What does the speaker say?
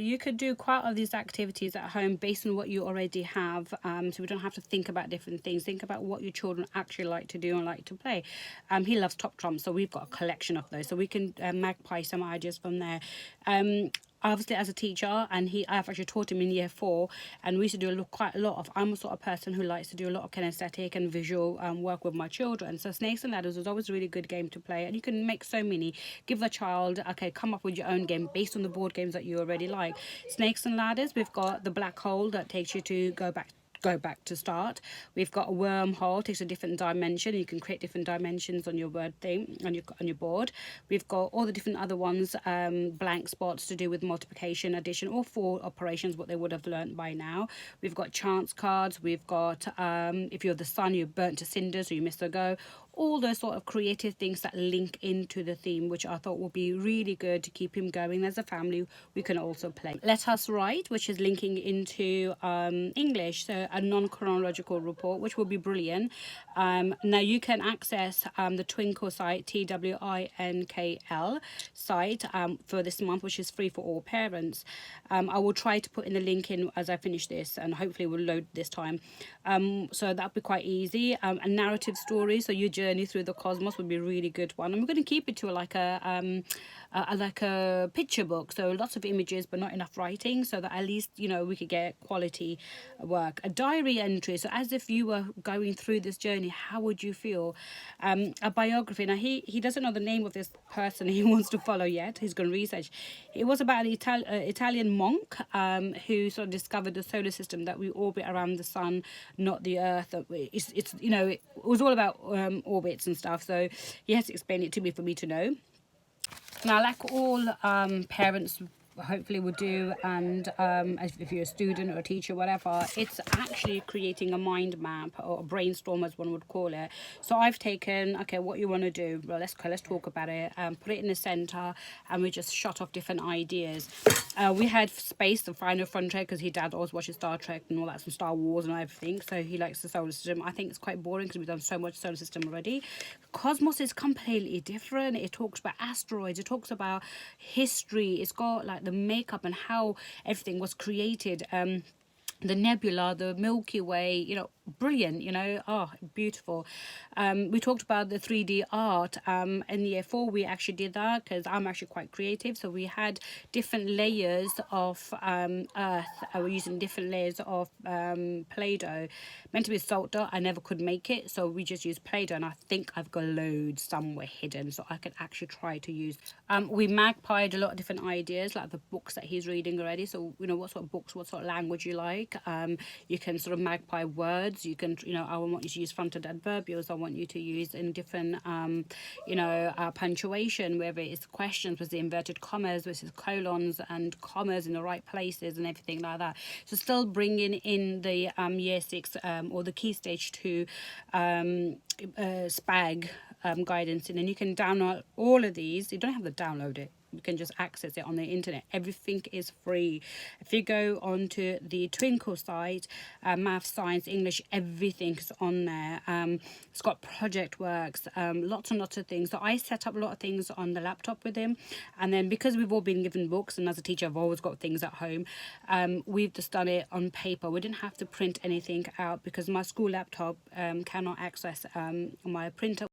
You could do quite a lot of these activities at home based on what you already have. So we don't have to think about different things. Think about what your children actually like to do and like to play. He loves top trumps, so we've got a collection of those. So we can magpie some ideas from there. Obviously, as a teacher, and I've actually taught him in year 4, and we used to do quite a lot of. I'm a sort of person who likes to do a lot of kinesthetic and visual work with my children. So Snakes and Ladders was always a really good game to play, and you can make so many. Give the child, okay, come up with your own game based on the board games that you already like. Snakes and Ladders, we've got the black hole that takes you to go back to start. We've got a wormhole, takes a different dimension. You can create different dimensions on your word thing on your board. We've got all the different other ones, blank spots to do with multiplication, addition, all 4 operations what they would have learned by now. We've got chance cards. We've got if you're the sun, you're burnt to cinders, so you missed a go. All those sort of creative things that link into the theme, which I thought would be really good to keep him going. As a family, we can also play Let Us Write, which is linking into English, so a non-chronological report, which will be brilliant. Now you can access the Twinkl site, TWINKL site, for this month, which is free for all parents. I will try to put in the link in as I finish this, and hopefully we'll load this time. So that'll be quite easy. A narrative story, so your journey through the cosmos would be a really good one. And we're going to keep it to like a picture book, so lots of images but not enough writing, so that at least we could get quality work. A diary entry, so as if you were going through this journey, how would you feel? A biography. Now he doesn't know the name of this person he wants to follow yet. He's going to research. It was about an Italian monk who sort of discovered the solar system, that we orbit around the sun, not the earth. It's it was all about orbits and stuff, so he has to explain it to me for me to know. Now, like all parents hopefully would do, and if you're a student or a teacher, whatever, it's actually creating a mind map, or a brainstorm as one would call it. So I've taken, okay, what you want to do, well, let's talk about it, put it in the center, and we just shot off different ideas. We had Space, the Final Frontier, because his dad always watches Star Trek and all that, some Star Wars and everything, so he likes the solar system. I think it's quite boring because we've done so much solar system already. Cosmos is completely different. It talks about asteroids, it talks about history, it's got like the makeup and how everything was created, the nebula, the Milky Way, brilliant, oh, beautiful. We talked about the 3D art. In year 4 we actually did that, because I'm actually quite creative, so we had different layers of earth. We're using different layers of Play-Doh, meant to be salt dot. I never could make it, so we just used Play-Doh, and I think I've got loads somewhere hidden, so I could actually try to use. We magpied a lot of different ideas, like the books that he's reading already, so what sort of books, what sort of language you like. You can sort of magpie words. You can, I want you to use fronted adverbials. I want you to use in different, punctuation, whether it's questions with the inverted commas versus colons and commas in the right places and everything like that. So still bringing in the year 6 or the key stage 2 SPAG guidance in, and you can download all of these. You don't have to download it, you can just access it on the internet. Everything is free. If you go onto the Twinkl site, math, science, English, everything's on there. It's got project works, lots and lots of things. So I set up a lot of things on the laptop with him, and then because we've all been given books, and as a teacher I've always got things at home, we've just done it on paper. We didn't have to print anything out because my school laptop cannot access my printer.